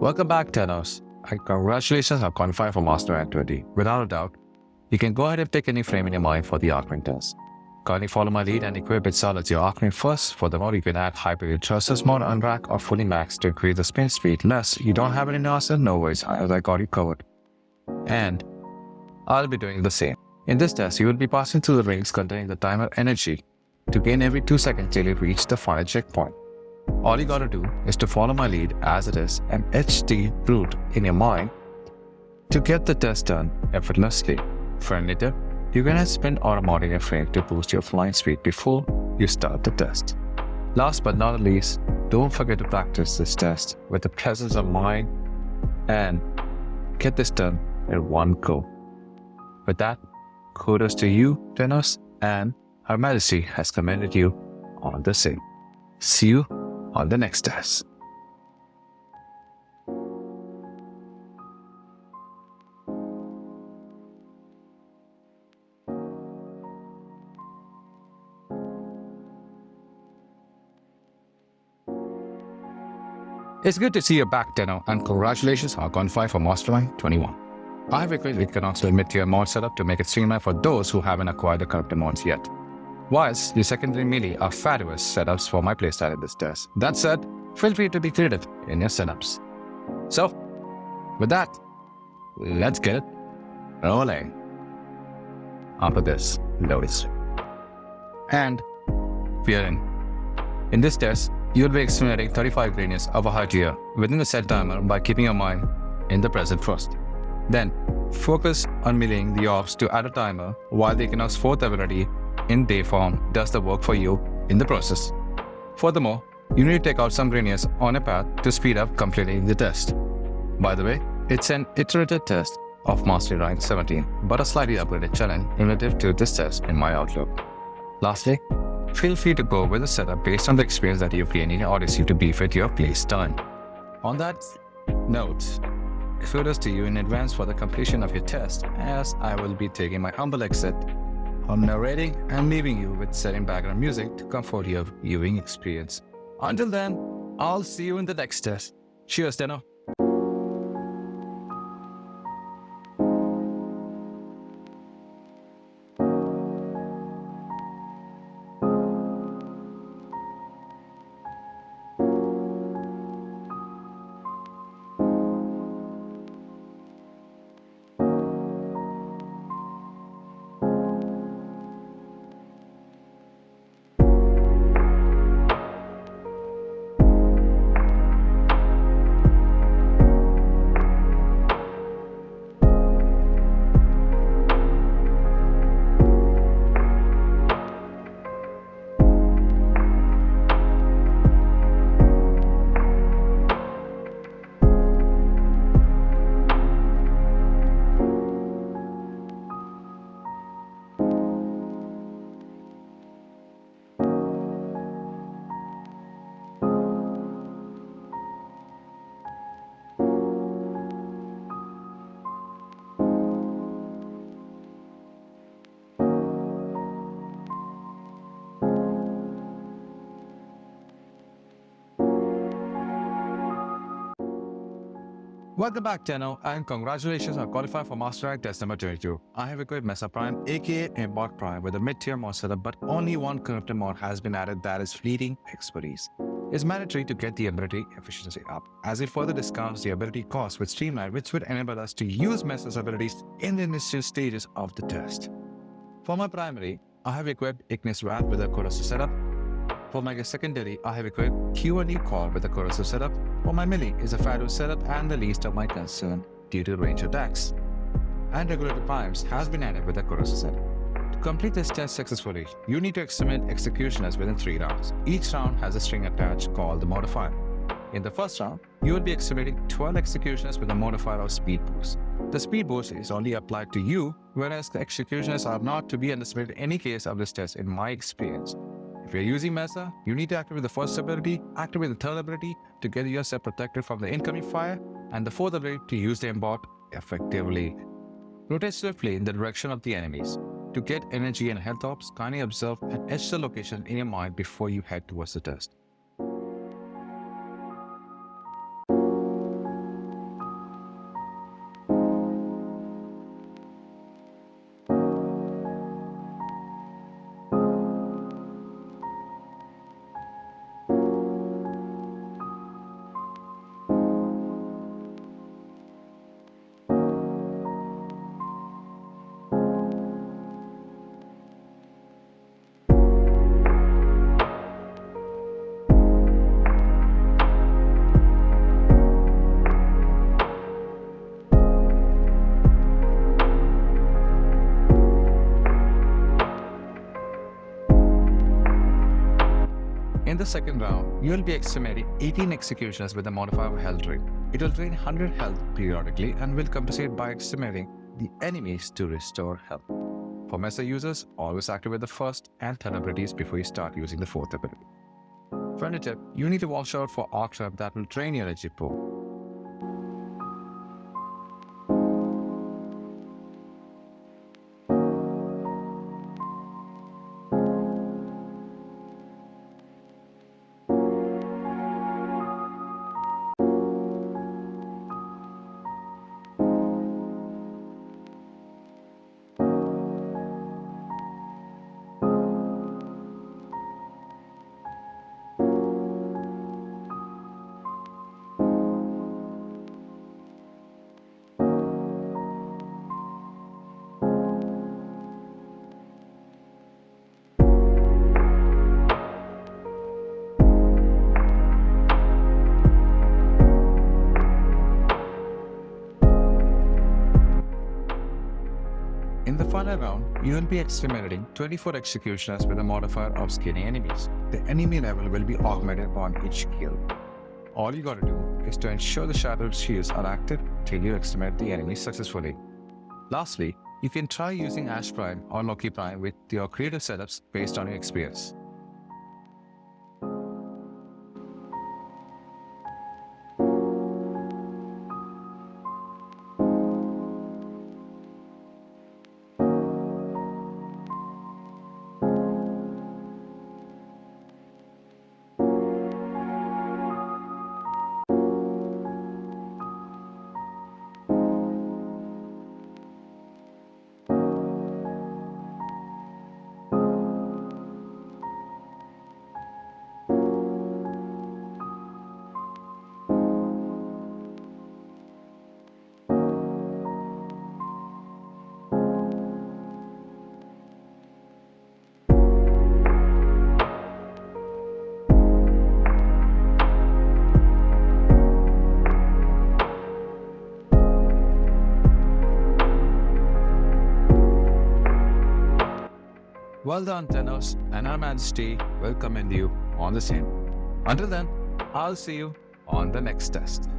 Welcome back, Tennos, and congratulations on qualifying for Master Rank 20. Without a doubt, you can go ahead and pick any frame in your mind for the Arcane test. Kindly follow my lead and equip itself as your Arcane first. Furthermore, you can add Hyper Justice mode on rack or fully max to increase the spin speed. Less, you don't have it in your arsenal, no worries, as I got you covered. And I'll be doing the same. In this test, you will be passing through the rings containing the timer energy to gain every 2 seconds till you reach the final checkpoint. All you gotta do is to follow my lead as it is and etch the route in your mind to get the test done effortlessly. Friendly tip, you're gonna spin or mod in your frame to boost your flying speed before you start the test. Last but not least, don't forget to practice this test with the presence of mind and get this done in one go. With that, kudos to you, Tennos, and Her Majesty has commended you on the same. See you on the next test. It's good to see you back, Tenno, and congratulations on qualifying for Master Rank 21. I have equipped Equinox with mid-tier mod setup to make it streamlined for those who haven't acquired the corrupted mods yet. Whilst the secondary melee are fabulous setups for my playstyle in this test. That said, feel free to be creative in your setups. So, with that, let's get it rolling. After this, loads. And we are in. In this test, you'll be accumulating 35 greenness of a high tier within the set timer by keeping your mind in the present first. Then, focus on meleeing the orbs to add a timer while the Equinox 4th ability in day form does the work for you in the process. Furthermore, you need to take out some greenness on a path to speed up completing the test. By the way, it's an iterative test of Mastery Rank 17, but a slightly upgraded challenge relative to this test in my outlook. Lastly, feel free to go with a setup based on the experience that you've gained in your Odyssey to beef your place time. On that note, kudos to you in advance for the completion of your test, as I will be taking my humble exit on narrating and leaving you with setting background music to comfort your viewing experience. Until then, I'll see you in the next test. Cheers, Tenno. Welcome back, Tenno, and congratulations on qualifying for Master Rank test number 22. I have equipped Mesa Prime, aka Embot Prime, with a mid-tier mod setup, but only one corrupted mod has been added, that is Fleeting Expertise. It's mandatory to get the ability efficiency up, as it further discounts the ability cost with Streamline, which would enable us to use Mesa's abilities in the initial stages of the test. For my primary, I have equipped Ignis Wrath with a corrosive setup. For my secondary, I have equipped Q&E Core with a corrosive setup. For my melee is a fabulous setup and the least of my concern due to range attacks. And Regulated Primes has been added with a corrosive setup. To complete this test successfully, you need to exterminate executioners within 3 rounds. Each round has a string attached called the modifier. In the first round, you will be exterminating 12 executioners with a modifier of speed boost. The speed boost is only applied to you, whereas the executioners are not to be underestimated in any case of this test in my experience. If you're using Mesa, you need to activate the first ability, activate the third ability to get yourself protected from the incoming fire, and the fourth ability to use the embot effectively. Rotate swiftly in the direction of the enemies. To get energy and health orbs, kindly observe and etch the location in your mind before you head towards the test. In the second round, you will be estimating 18 executioners with a modifier of health rate. It will drain 100 health periodically and will compensate by estimating the enemies to restore health. For Mesa users, always activate the first and third abilities before you start using the fourth ability. Friendly tip, you need to watch out for arc trap that will drain your energy pool. In the final round, you will be exterminating 24 executioners with a modifier of skinny enemies. The enemy level will be augmented upon each kill. All you gotta do is to ensure the shattered shields are active till you exterminate the enemy successfully. Lastly, you can try using Ash Prime or Loki Prime with your creative setups based on your experience. Well done, Tennos, and Her Majesty will commend you on the same. Until then, I'll see you on the next test.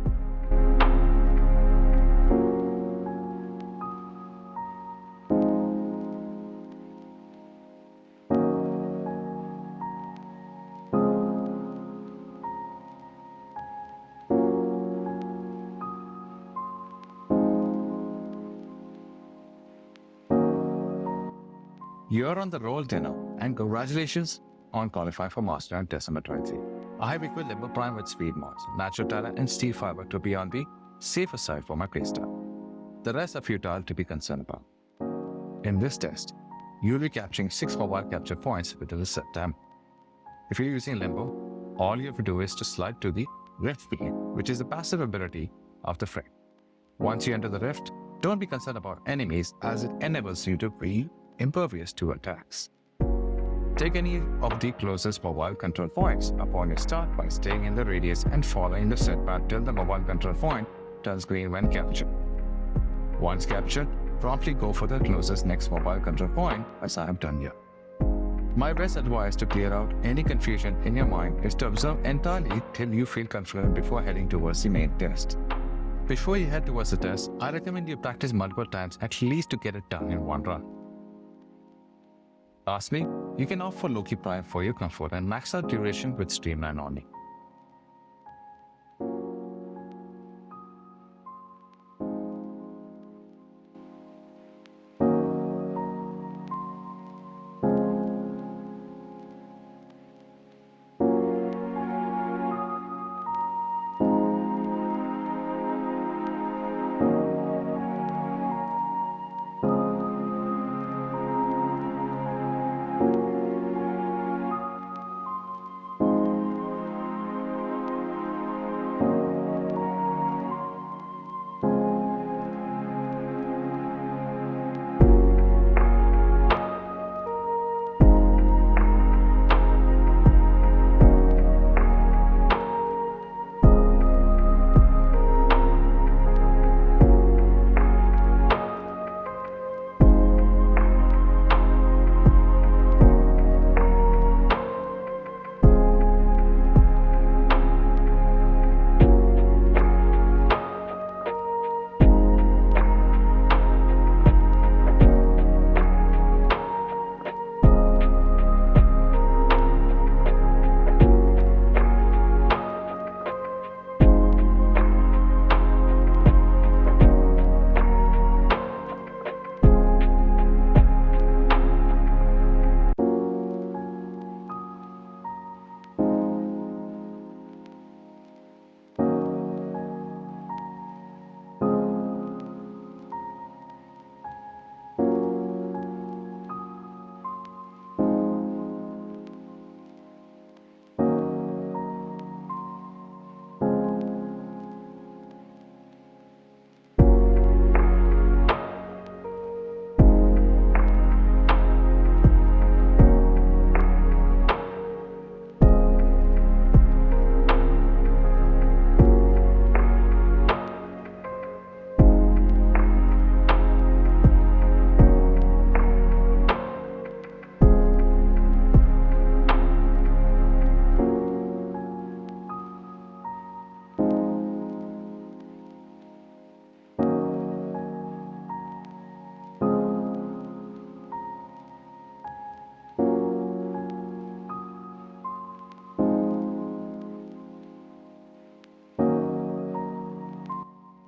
You're on the roll, Tenno, and congratulations on qualifying for Master Rank December 23. I have equipped Limbo Prime with speed mods, natural talent, and steel fiber to be on the safer side for my playstyle. The rest are futile to be concerned about. In this test, you'll be capturing 6 mobile capture points within a set time. If you're using Limbo, all you have to do is to slide to the Rift Field, which is the passive ability of the frame. Once you enter the Rift, don't be concerned about enemies as it enables you to be impervious to attacks. Take any of the closest mobile control points upon your start by staying in the radius and following the set path till the mobile control point turns green when captured. Once captured, promptly go for the closest next mobile control point as I have done here. My best advice to clear out any confusion in your mind is to observe entirely till you feel confident before heading towards the main test. Before you head towards the test, I recommend you practice multiple times at least to get it done in one run. Lastly, you can opt for Loki Prime for your comfort and max out duration with Streamline only.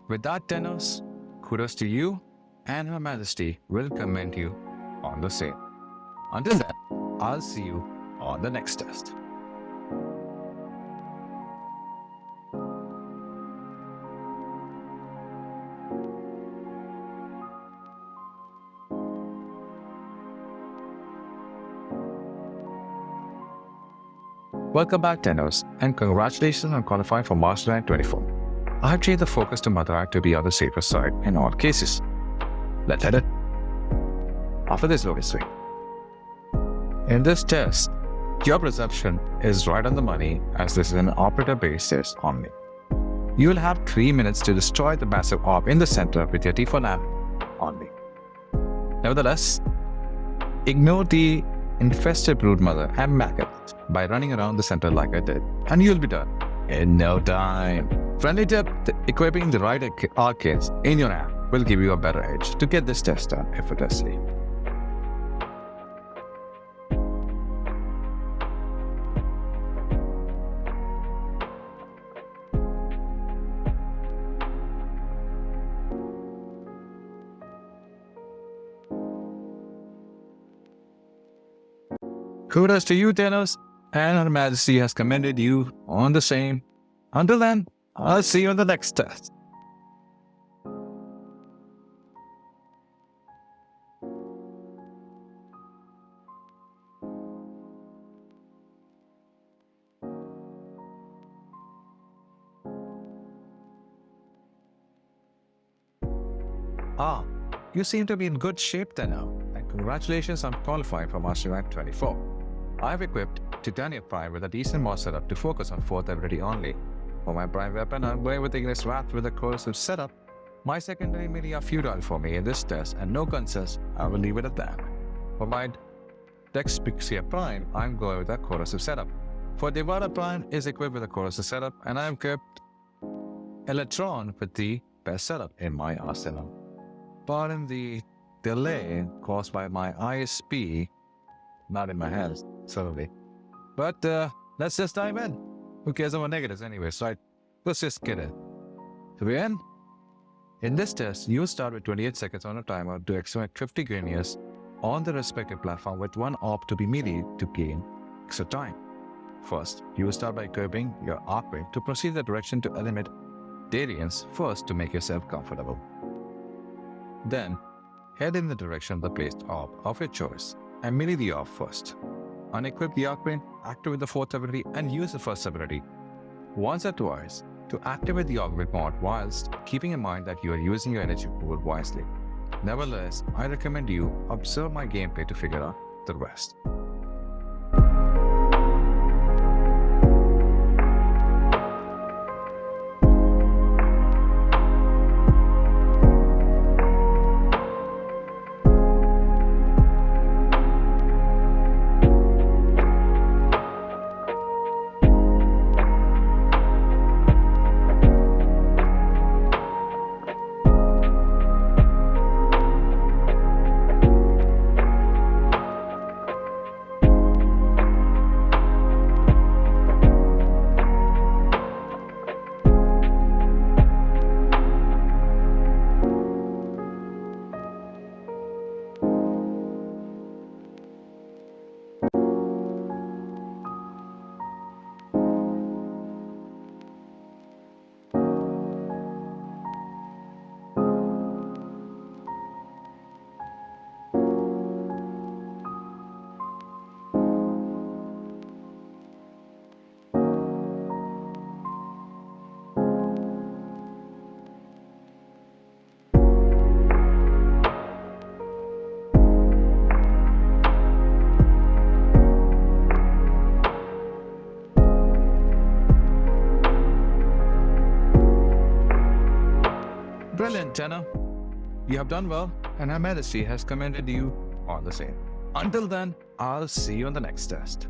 With that, Tennos, kudos to you, and Her Majesty will commend you on the same. Until then, I'll see you on the next test. Welcome back, Tennos, and congratulations on qualifying for Mastery Rank 24. I have changed the focus to Mother Rank to be on the safer side in all cases. Let's hit it. After this loading screen. In this test, your perception is right on the money as this is an operator-based test only. You will have 3 minutes to destroy the massive orb in the center with your T4 lamp only. Nevertheless, ignore the infested broodmother and maggot by running around the center like I did, and you'll be done in no time. Friendly tip, equipping the right arcades in your app will give you a better edge to get this test done effortlessly. Kudos to you, Tennos, and Her Majesty has commended you on the same. Until then, I'll see you on the next test. You seem to be in good shape, Tenno, and congratulations on qualifying for Mastery Rank 24. I've equipped Titania Prime with a decent mod setup to focus on 4th ability only. For my Prime weapon, I'm going with Ignis Wrath with a corrosive setup. My secondary melee are futile for me in this test, and no concerns, I will leave it at that. For my Dex Pixia Prime, I'm going with a corrosive setup. For Devara Prime is equipped with a corrosive setup, and I've kept Electron with the best setup in my arsenal. Pardon the delay caused by my ISP, not in my hands, certainly. But let's just dive in. Who cares about negatives anyways, right? Let's just get it. To begin, in this test, you'll start with 28 seconds on a timer to extract 50 Greniers on the respective platform with one orb to be melee to gain extra time. First, you will start by equipping your Archway to proceed the direction to eliminate Darians first to make yourself comfortable. Then, head in the direction of the placed orb of your choice and melee the orb first. Unequip the Archway, activate the 4th ability and use the 1st ability once or twice to activate the Augment mod whilst keeping in mind that you are using your energy pool wisely. Nevertheless, I recommend you observe my gameplay to figure out the rest. Brilliant, Tenno. You have done well, and Her Majesty has commended you on the same. Until then, I'll see you on the next test.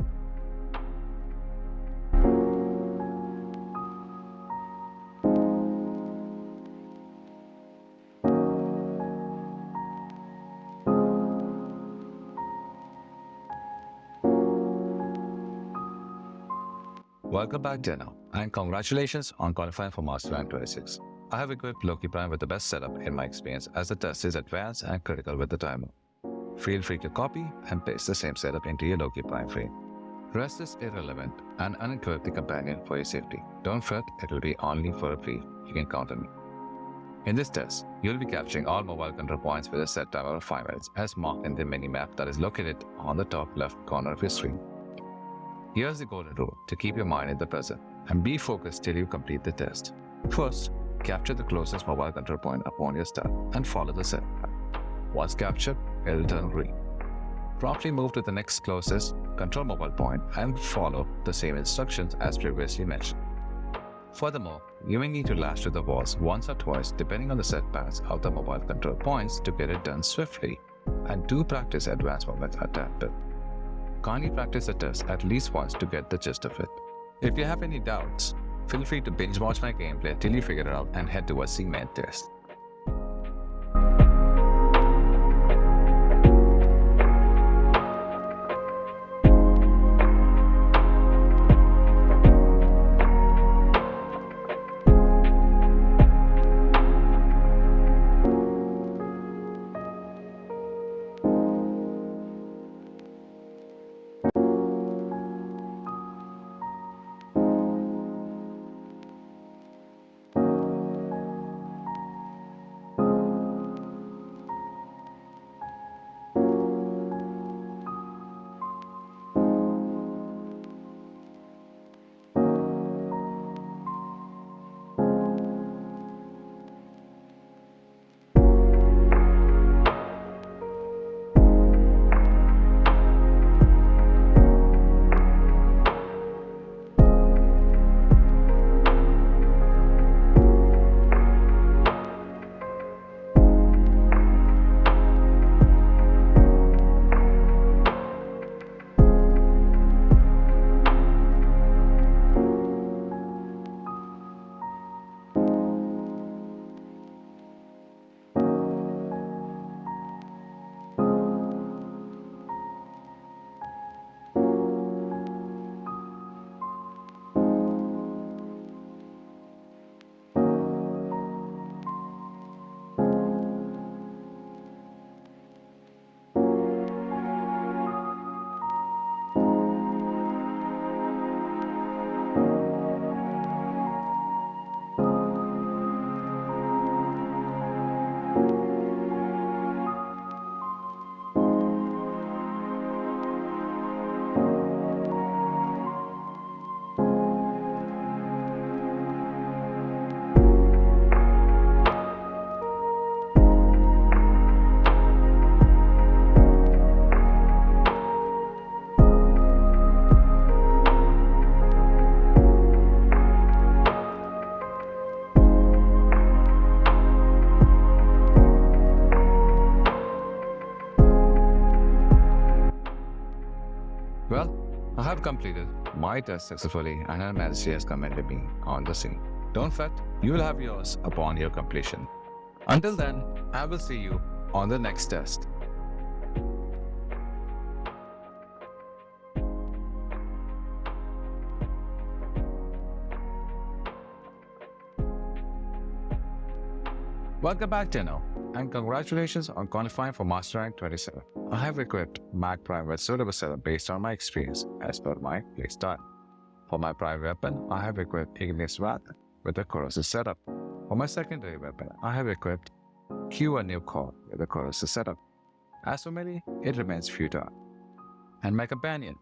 Welcome back, Tenno, and congratulations on qualifying for Master Rank 26. I have equipped Loki Prime with the best setup in my experience, as the test is advanced and critical with the timer. Feel free to copy and paste the same setup into your Loki Prime frame. Rest is irrelevant and unequip the companion for your safety. Don't fret, it will be only for a fee. You can count on me. In this test, you'll be capturing all mobile control points with a set timer of 5 minutes as marked in the mini-map that is located on the top left corner of your screen. Here's the golden rule to keep your mind in the present and be focused till you complete the test. First, capture the closest mobile control point upon your start and follow the set. Once captured, it will turn green. Promptly move to the next closest control mobile point and follow the same instructions as previously mentioned. Furthermore, you may need to lash to the walls once or twice depending on the set paths of the mobile control points to get it done swiftly, and do practice advanced movements at that bit. Kindly practice the test at least once to get the gist of it. If you have any doubts, feel free to binge watch my gameplay till you figure it out and head towards the main test. Well, I have completed my test successfully and Her Majesty has commended me on the scene. Don't fret, you will have yours upon your completion. Until then, I will see you on the next test. Welcome back, Tenno, and congratulations on qualifying for Master Rank 27. I have equipped Mag Prime with suitable setup based on my experience as per my playstyle. For my primary weapon, I have equipped Ignis Wrath with a corrosive setup. For my secondary weapon, I have equipped Q a new core with a corrosive setup. As for melee, it remains futile. And my companion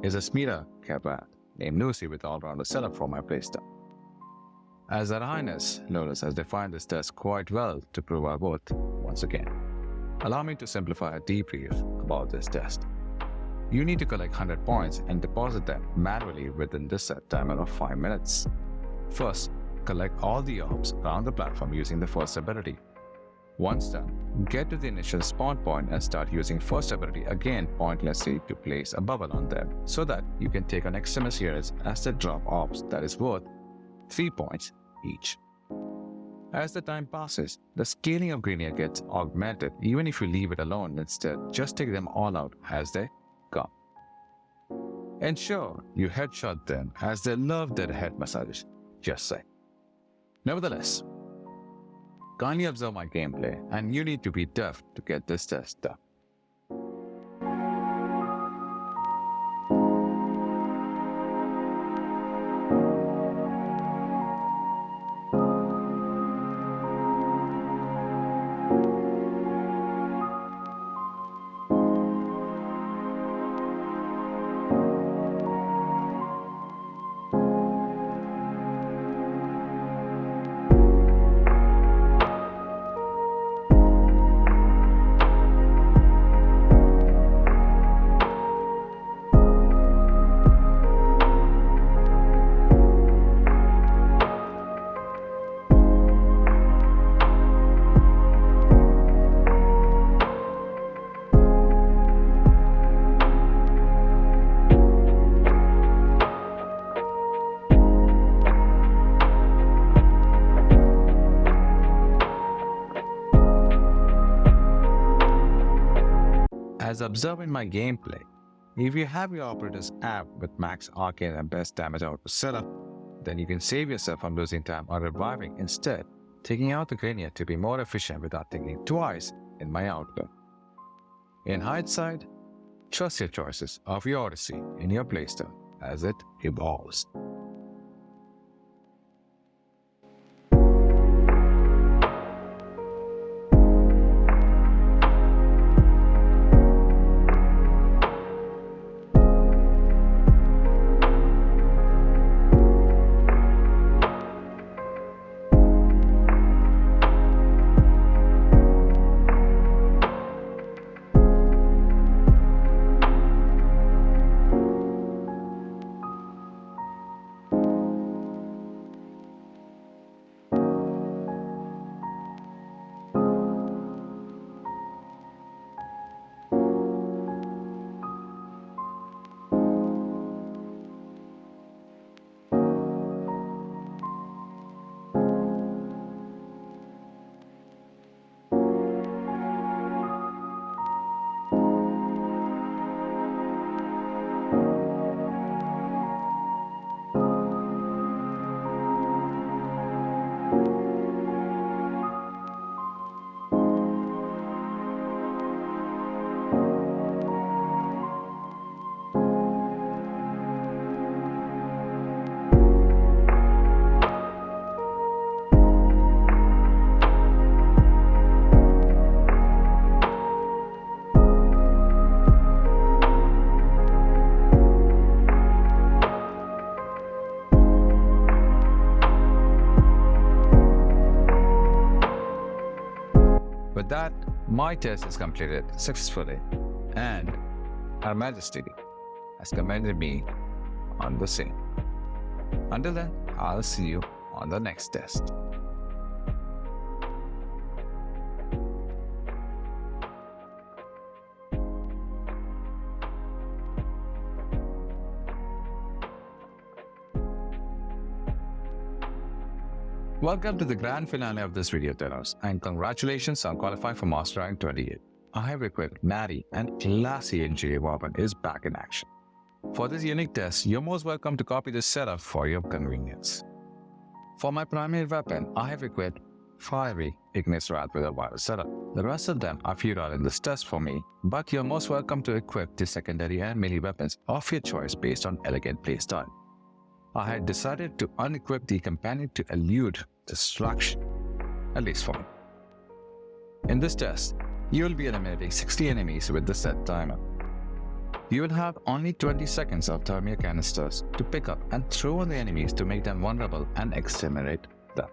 is a Smita Cabrat named Lucy with all-rounder setup for my playstyle. As Her Highness Lotus has defined this test quite well to prove our worth once again. Allow me to simplify a debrief about this test. You need to collect 100 points and deposit them manually within this set timer of 5 minutes. First, collect all the orbs around the platform using the first ability. Once done, get to the initial spawn point and start using first ability again pointlessly to place a bubble on them so that you can take an extra series as they drop orbs that is worth 3 points each. As the time passes, the scaling of Greenia gets augmented even if you leave it alone. Instead, just take them all out as they come. Ensure you headshot them as they love their head massages, just say. Nevertheless, Kindly observe my gameplay, and you need to be tough to get this test done. As observed in my gameplay, if you have your operator's app with max arcane and best damage output setup, then you can save yourself from losing time or reviving, instead taking out the grenade to be more efficient without thinking twice in my outlook. In hindsight, trust your choices of your Odyssey in your playstyle as it evolves. With that, my test is completed successfully, and Her Majesty has commended me on the same. Until then, I'll see you on the next test. Welcome to the grand finale of this video, Tennos, and congratulations on qualifying for Master Rank 28. A high-equipped, natty, and classy engineer weapon is back in action. For this unique test, you're most welcome to copy this setup for your convenience. For my primary weapon, I have equipped Fiery Ignis Wrath with a wireless setup. The rest of them are futile in this test for me, but you're most welcome to equip the secondary and melee weapons of your choice based on elegant playstyle. I had decided to unequip the companion to elude destruction, at least for me. In this test, you will be eliminating 60 enemies with the set timer. You will have only 20 seconds of thermia canisters to pick up and throw on the enemies to make them vulnerable and exterminate them.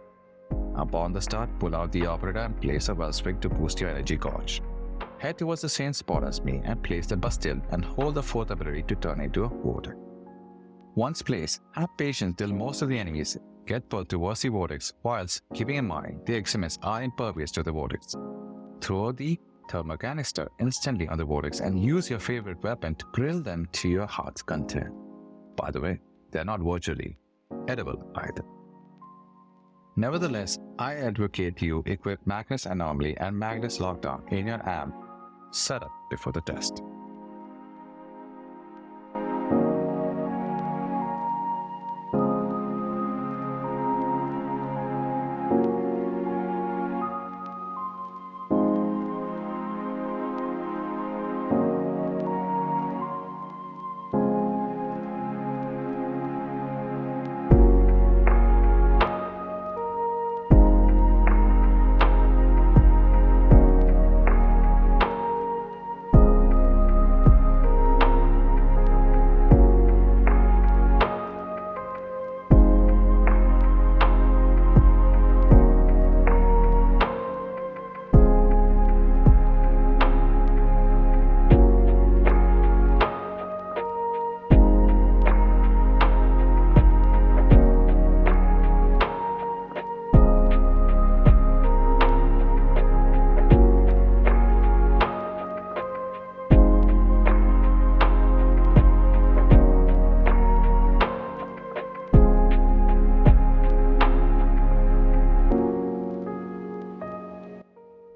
Upon the start, pull out the operator and place a wellspring to boost your energy gauge. Head towards the same spot as me and place the Bastille and hold the fourth ability to turn into a vortex. Once placed, have patience till most of the enemies get pulled towards the vortex, whilst keeping in mind the extremists are impervious to the vortex. Throw the thermal canister instantly on the vortex and use your favorite weapon to grill them to your heart's content. By the way, they're not virtually edible either. Nevertheless, I advocate you equip Magnus Anomaly and Magnus Lockdown in your amp setup before the test.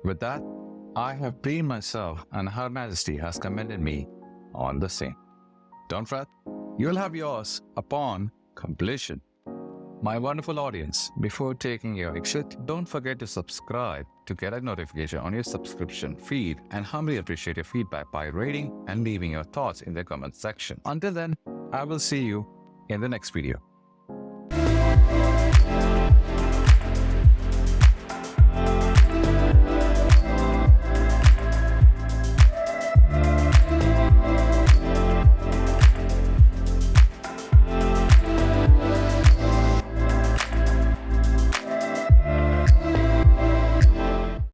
With that, I have trained myself and Her Majesty has commended me on the same. Don't fret, you'll have yours upon completion. My wonderful audience, before taking your exit, don't forget to subscribe to get a notification on your subscription feed, and humbly appreciate your feedback by rating and leaving your thoughts in the comment section. Until then, I will see you in the next video.